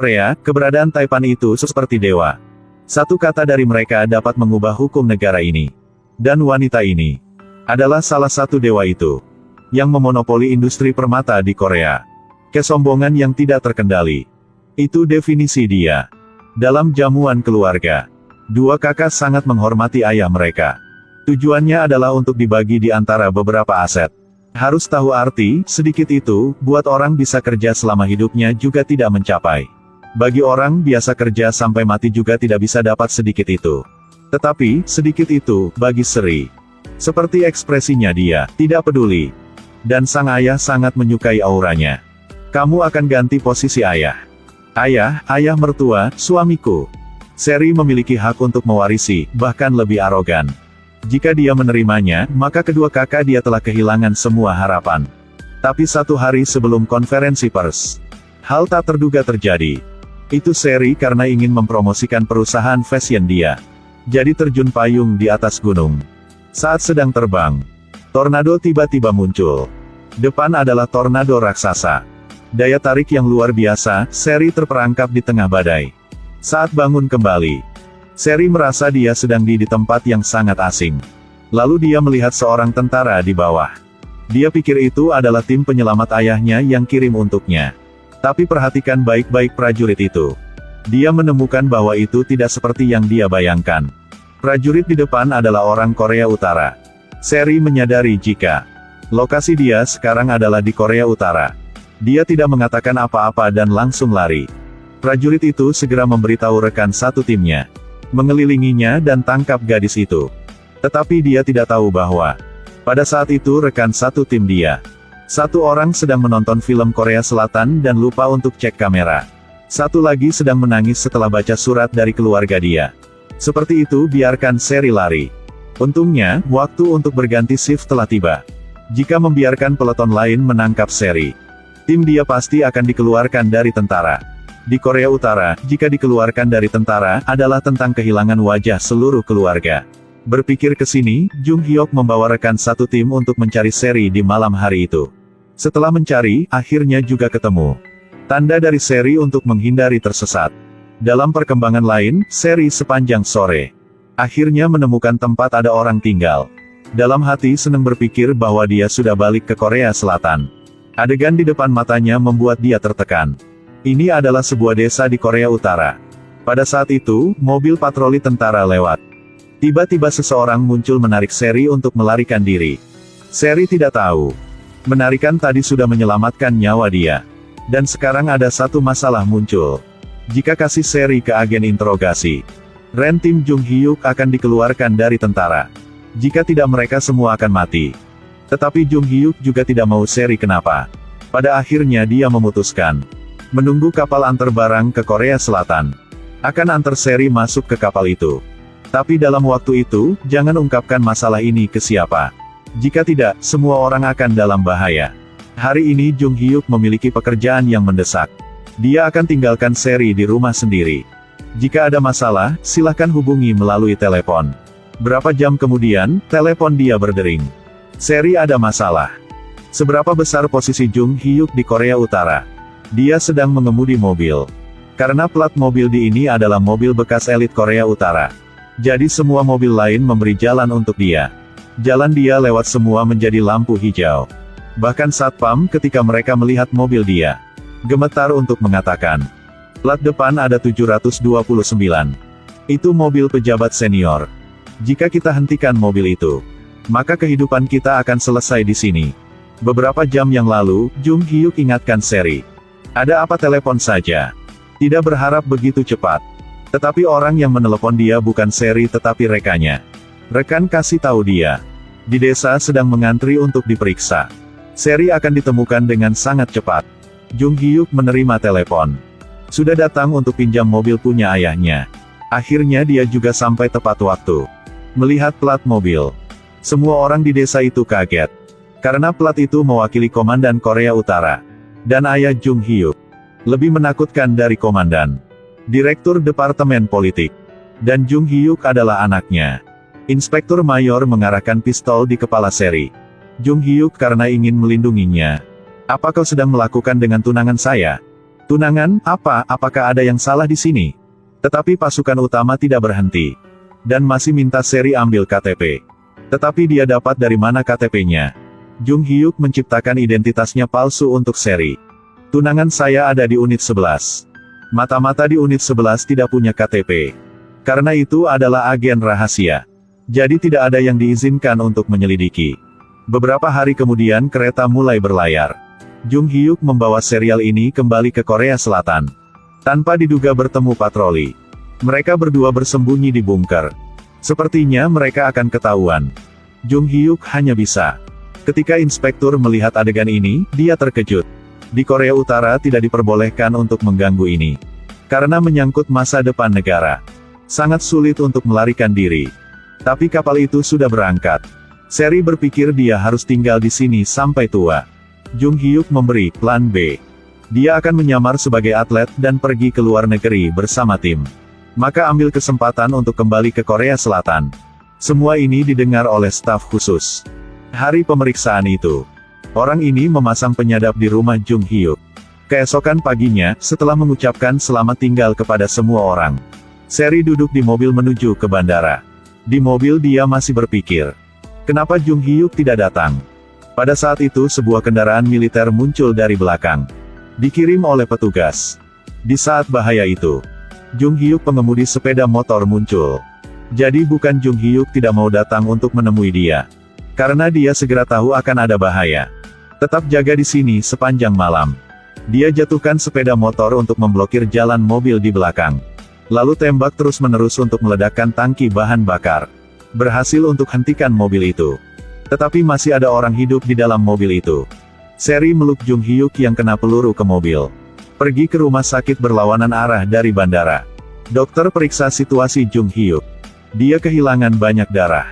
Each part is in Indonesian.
Korea, keberadaan Taipan itu seperti dewa. Satu kata dari mereka dapat mengubah hukum negara ini. Dan wanita ini adalah salah satu dewa itu, yang memonopoli industri permata di Korea. Kesombongan yang tidak terkendali. Itu definisi dia. Dalam jamuan keluarga, dua kakak sangat menghormati ayah mereka. Tujuannya adalah untuk dibagi di antara beberapa aset. Harus tahu arti, sedikit itu, buat orang bisa kerja selama hidupnya juga tidak mencapai. Bagi orang biasa kerja sampai mati juga tidak bisa dapat sedikit itu. Tetapi, sedikit itu, bagi Seri. Seperti ekspresinya dia, tidak peduli. Dan sang ayah sangat menyukai auranya. Kamu akan ganti posisi ayah. Ayah mertua, suamiku. Seri memiliki hak untuk mewarisi, bahkan lebih arogan. Jika dia menerimanya, maka kedua kakak dia telah kehilangan semua harapan. Tapi satu hari sebelum konferensi pers, hal tak terduga terjadi. Itu Seri karena ingin mempromosikan perusahaan fashion dia. Jadi terjun payung di atas gunung. Saat sedang terbang, tornado tiba-tiba muncul. Depan adalah tornado raksasa. Daya tarik yang luar biasa, Seri terperangkap di tengah badai. Saat bangun kembali, Seri merasa dia sedang di tempat yang sangat asing. Lalu dia melihat seorang tentara di bawah. Dia pikir itu adalah tim penyelamat ayahnya yang kirim untuknya. Tapi perhatikan baik-baik prajurit itu. Dia menemukan bahwa itu tidak seperti yang dia bayangkan. Prajurit di depan adalah orang Korea Utara. Seri menyadari jika lokasi dia sekarang adalah di Korea Utara. Dia tidak mengatakan apa-apa dan langsung lari. Prajurit itu segera memberitahu rekan satu timnya. Mengelilinginya dan tangkap gadis itu. Tetapi dia tidak tahu bahwa pada saat itu rekan satu tim dia, satu orang sedang menonton film Korea Selatan dan lupa untuk cek kamera. Satu lagi sedang menangis setelah baca surat dari keluarga dia. Seperti itu biarkan Seri lari. Untungnya, waktu untuk berganti shift telah tiba. Jika membiarkan peleton lain menangkap Seri, tim dia pasti akan dikeluarkan dari tentara. Di Korea Utara, jika dikeluarkan dari tentara, adalah tentang kehilangan wajah seluruh keluarga. Berpikir ke sini, Jung Hyuk membawa rekan satu tim untuk mencari Seri di malam hari itu. Setelah mencari, akhirnya juga ketemu. Tanda dari Seri untuk menghindari tersesat. Dalam perkembangan lain, Seri sepanjang sore akhirnya menemukan tempat ada orang tinggal. Dalam hati senang berpikir bahwa dia sudah balik ke Korea Selatan. Adegan di depan matanya membuat dia tertekan. Ini adalah sebuah desa di Korea Utara. Pada saat itu, mobil patroli tentara lewat. Tiba-tiba seseorang muncul menarik Seri untuk melarikan diri. Seri tidak tahu. Menarikan tadi sudah menyelamatkan nyawa dia. Dan sekarang ada satu masalah muncul. Jika kasih Seri ke agen interogasi, Ren tim Jung Hyuk akan dikeluarkan dari tentara. Jika tidak mereka semua akan mati. Tetapi Jung Hyuk juga tidak mau Seri kenapa. Pada akhirnya dia memutuskan menunggu kapal antar barang ke Korea Selatan. Akan antar Seri masuk ke kapal itu. Tapi dalam waktu itu, jangan ungkapkan masalah ini ke siapa. Jika tidak, semua orang akan dalam bahaya. Hari ini Jung Hyuk memiliki pekerjaan yang mendesak. Dia akan tinggalkan Seri di rumah sendiri. Jika ada masalah, silahkan hubungi melalui telepon. Berapa jam kemudian, telepon dia berdering. Seri ada masalah. Seberapa besar posisi Jung Hyuk di Korea Utara? Dia sedang mengemudi mobil. Karena plat mobil di ini adalah mobil bekas elit Korea Utara. Jadi semua mobil lain memberi jalan untuk dia. Jalan dia lewat semua menjadi lampu hijau. Bahkan satpam ketika mereka melihat mobil dia, gemetar untuk mengatakan, plat depan ada 729. Itu mobil pejabat senior. Jika kita hentikan mobil itu, maka kehidupan kita akan selesai di sini. Beberapa jam yang lalu, Jung Hyuk ingatkan Seri. Ada apa telepon saja. Tidak berharap begitu cepat. Tetapi orang yang menelepon dia bukan Seri tetapi rekannya. Rekan kasih tahu dia, di desa sedang mengantri untuk diperiksa. Seri akan ditemukan dengan sangat cepat. Jung Hyuk menerima telepon. Sudah datang untuk pinjam mobil punya ayahnya. Akhirnya dia juga sampai tepat waktu. Melihat plat mobil. Semua orang di desa itu kaget. Karena plat itu mewakili Komandan Korea Utara. Dan ayah Jung Hyuk. Lebih menakutkan dari komandan. Direktur Departemen Politik. Dan Jung Hyuk adalah anaknya. Inspektur Mayor mengarahkan pistol di kepala Seri. Jung Hyuk karena ingin melindunginya. Apa kau sedang melakukan dengan tunangan saya? Tunangan, apakah ada yang salah di sini? Tetapi pasukan utama tidak berhenti. Dan masih minta Seri ambil KTP. Tetapi dia dapat dari mana KTP-nya? Jung Hyuk menciptakan identitasnya palsu untuk Seri. Tunangan saya ada di unit 11. Mata-mata di unit 11 tidak punya KTP. Karena itu adalah agen rahasia. Jadi tidak ada yang diizinkan untuk menyelidiki. Beberapa hari kemudian kereta mulai berlayar. Jung Hyuk membawa serial ini kembali ke Korea Selatan. Tanpa diduga bertemu patroli. Mereka berdua bersembunyi di bunker. Sepertinya mereka akan ketahuan. Jung Hyuk hanya bisa. Ketika inspektur melihat adegan ini, dia terkejut. Di Korea Utara tidak diperbolehkan untuk mengganggu ini. Karena menyangkut masa depan negara. Sangat sulit untuk melarikan diri. Tapi kapal itu sudah berangkat. Seri berpikir dia harus tinggal di sini sampai tua. Jung Hyuk memberi plan B. Dia akan menyamar sebagai atlet dan pergi ke luar negeri bersama tim. Maka ambil kesempatan untuk kembali ke Korea Selatan. Semua ini didengar oleh staf khusus. Hari pemeriksaan itu, orang ini memasang penyadap di rumah Jung Hyuk. Keesokan paginya, setelah mengucapkan selamat tinggal kepada semua orang, Seri duduk di mobil menuju ke bandara. Di mobil dia masih berpikir, kenapa Jung Hyuk tidak datang? Pada saat itu sebuah kendaraan militer muncul dari belakang. Dikirim oleh petugas. Di saat bahaya itu, Jung Hyuk pengemudi sepeda motor muncul. Jadi bukan Jung Hyuk tidak mau datang untuk menemui dia. Karena dia segera tahu akan ada bahaya. Tetap jaga di sini sepanjang malam. Dia jatuhkan sepeda motor untuk memblokir jalan mobil di belakang. Lalu tembak terus-menerus untuk meledakkan tangki bahan bakar. Berhasil untuk hentikan mobil itu. Tetapi masih ada orang hidup di dalam mobil itu. Seri meluk Jung Hyuk yang kena peluru ke mobil. Pergi ke rumah sakit berlawanan arah dari bandara. Dokter periksa situasi Jung Hyuk. Dia kehilangan banyak darah.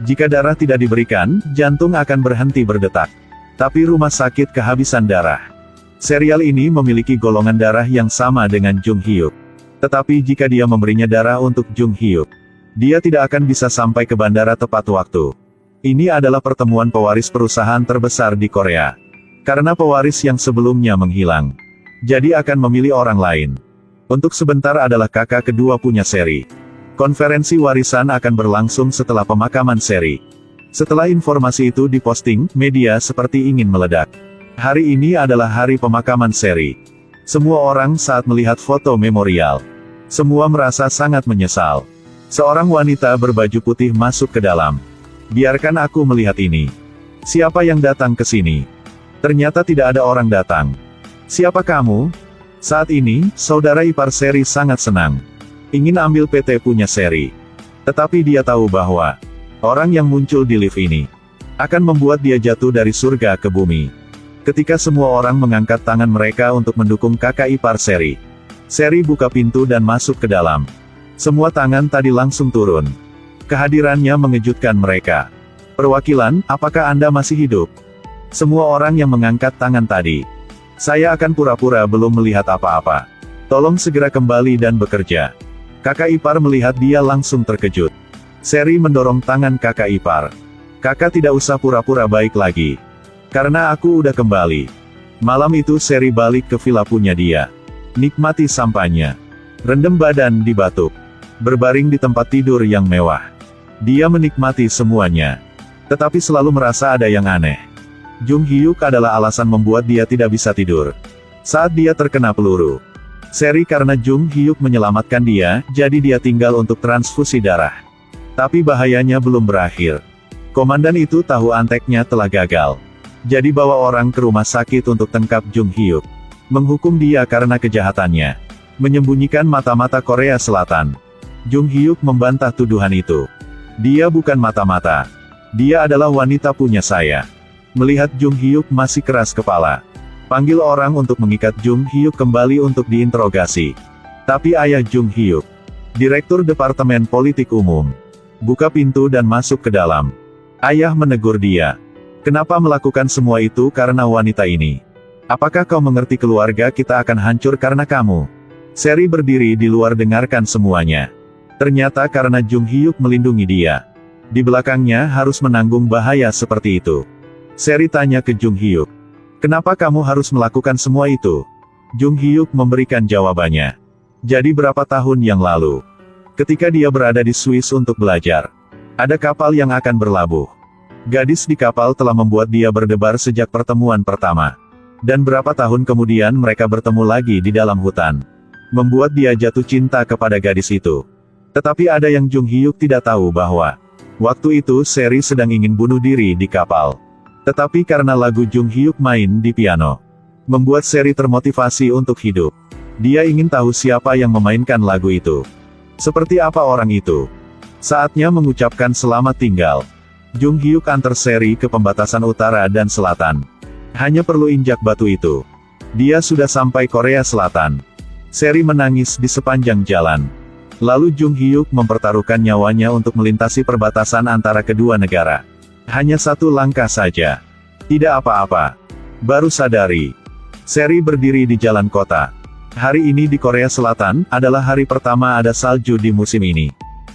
Jika darah tidak diberikan, jantung akan berhenti berdetak. Tapi rumah sakit kehabisan darah. Serial ini memiliki golongan darah yang sama dengan Jung Hyuk. Tetapi jika dia memberinya darah untuk Jung Hyuk, dia tidak akan bisa sampai ke bandara tepat waktu. Ini adalah pertemuan pewaris perusahaan terbesar di Korea. Karena pewaris yang sebelumnya menghilang. Jadi akan memilih orang lain. Untuk sebentar adalah kakak kedua punya Seri. Konferensi warisan akan berlangsung setelah pemakaman Seri. Setelah informasi itu diposting, media seperti ingin meledak. Hari ini adalah hari pemakaman Seri. Semua orang saat melihat foto memorial. Semua merasa sangat menyesal. Seorang wanita berbaju putih masuk ke dalam. Biarkan aku melihat ini. Siapa yang datang ke sini? Ternyata tidak ada orang datang. Siapa kamu? Saat ini, saudara ipar Seri sangat senang. Ingin ambil PT punya Seri. Tetapi dia tahu bahwa orang yang muncul di lift ini akan membuat dia jatuh dari surga ke bumi. Ketika semua orang mengangkat tangan mereka untuk mendukung kakak ipar Seri. Seri buka pintu dan masuk ke dalam. Semua tangan tadi langsung turun. Kehadirannya mengejutkan mereka. Perwakilan, apakah Anda masih hidup? Semua orang yang mengangkat tangan tadi. Saya akan pura-pura belum melihat apa-apa. Tolong segera kembali dan bekerja. Kakak ipar melihat dia langsung terkejut. Seri mendorong tangan kakak ipar. Kakak tidak usah pura-pura baik lagi. Karena aku udah kembali. Malam itu Seri balik ke villa punya dia. Nikmati sampahnya. Rendam badan di batuk. Berbaring di tempat tidur yang mewah. Dia menikmati semuanya. Tetapi selalu merasa ada yang aneh. Jung Hyuk adalah alasan membuat dia tidak bisa tidur. Saat dia terkena peluru. Seri karena Jung Hyuk menyelamatkan dia, jadi dia tinggal untuk transfusi darah. Tapi bahayanya belum berakhir. Komandan itu tahu anteknya telah gagal. Jadi bawa orang ke rumah sakit untuk tangkap Jung Hyuk. Menghukum dia karena kejahatannya. Menyembunyikan mata-mata Korea Selatan. Jung Hyuk membantah tuduhan itu. Dia bukan mata-mata. Dia adalah wanita punya saya. Melihat Jung Hyuk masih keras kepala. Panggil orang untuk mengikat Jung Hyuk kembali untuk diinterogasi. Tapi ayah Jung Hyuk, Direktur Departemen Politik Umum, buka pintu dan masuk ke dalam. Ayah menegur dia. Kenapa melakukan semua itu karena wanita ini? Apakah kau mengerti keluarga kita akan hancur karena kamu? Seri berdiri di luar dengarkan semuanya. Ternyata karena Jung Hyuk melindungi dia. Di belakangnya harus menanggung bahaya seperti itu. Seri tanya ke Jung Hyuk. Kenapa kamu harus melakukan semua itu? Jung Hyuk memberikan jawabannya. Jadi berapa tahun yang lalu? Ketika dia berada di Swiss untuk belajar. Ada kapal yang akan berlabuh. Gadis di kapal telah membuat dia berdebar sejak pertemuan pertama. Dan berapa tahun kemudian mereka bertemu lagi di dalam hutan. Membuat dia jatuh cinta kepada gadis itu. Tetapi ada yang Jung Hyuk tidak tahu bahwa waktu itu Seri sedang ingin bunuh diri di kapal. Tetapi karena lagu Jung Hyuk main di piano, membuat Seri termotivasi untuk hidup. Dia ingin tahu siapa yang memainkan lagu itu. Seperti apa orang itu. Saatnya mengucapkan selamat tinggal. Jung Hyuk antar Seri ke pembatasan utara dan selatan. Hanya perlu injak batu itu. Dia sudah sampai Korea Selatan. Seri menangis di sepanjang jalan. Lalu Jung Hyuk mempertaruhkan nyawanya untuk melintasi perbatasan antara kedua negara. Hanya satu langkah saja. Tidak apa-apa. Baru sadari. Seri berdiri di jalan kota. Hari ini di Korea Selatan, adalah hari pertama ada salju di musim ini.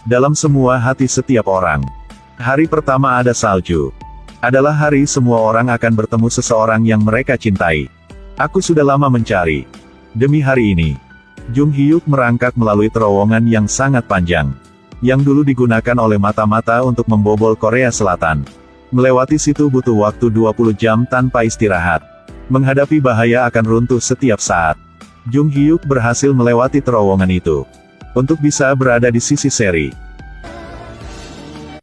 Dalam semua hati setiap orang. Hari pertama ada salju. Adalah hari semua orang akan bertemu seseorang yang mereka cintai. Aku sudah lama mencari. Demi hari ini. Jung Hyuk merangkak melalui terowongan yang sangat panjang. Yang dulu digunakan oleh mata-mata untuk membobol Korea Selatan. Melewati situ butuh waktu 20 jam tanpa istirahat. Menghadapi bahaya akan runtuh setiap saat. Jung Hyuk berhasil melewati terowongan itu. Untuk bisa berada di sisi Seri.